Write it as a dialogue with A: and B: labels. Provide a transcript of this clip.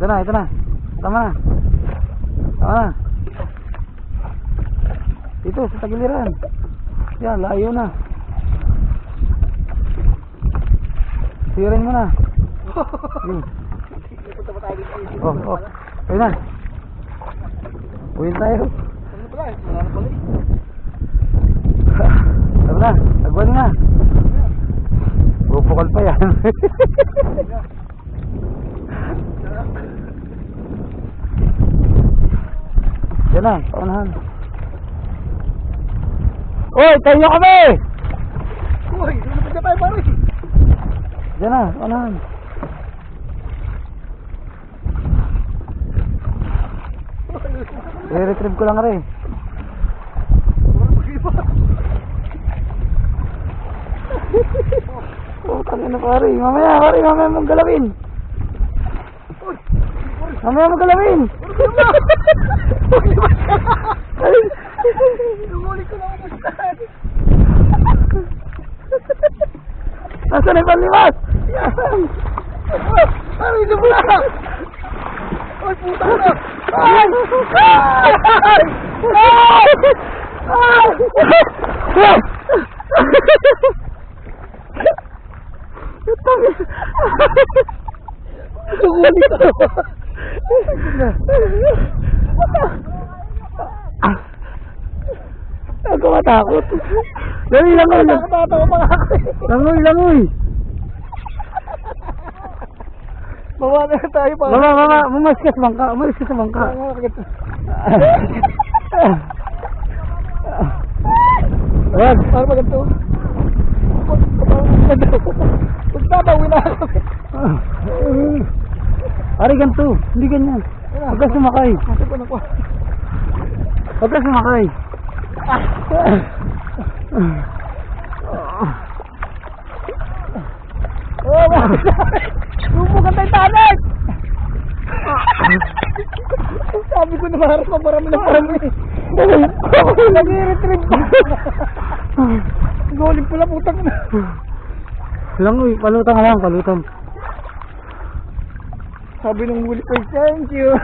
A: Ito na, ito na. Tama na. Tama na. Dito, sa tagiliran. Yan, layo na. Sirin mo na. Oh, oh. Ayun na. Uwin tayo. Tama na, tagwan na. Bupukal pa yan. Yan na, paunahan. Uy, tayo kami!
B: Uy, hindi na tayo pare.
A: Yan na, paunahan. I-retrieve ko lang rin. Oh, kanina pare. Mamaya mong galawin. Mamaya mong galawin.
B: Lumuli ko na umustahan.
A: Nasaan yung panlimas?
B: Pare, ito mo lang. Ay, puta na.
A: Ay!
B: Lumuli ko.
A: Ako matakot. Langoy.
B: Nakatawa pa nga ako.
A: Langoy.
B: Bawa na tayo pa.
A: Mama, umalis ka sa bangka. Wag.
B: Para maganto. Magtabawi na ako.
A: Ari ganito, hindi ganyan. Huwag ka sumakay.
B: Kasi ko na ko.
A: Huwag ka sumakay.
B: Oh, lumukan tayo talag. Sabi ko na maharap na marami na parami. Nag-i-retrieve pa. Goling pala putang na.
A: Langoy, palutang.
B: Sabi nung huli ko, thank you.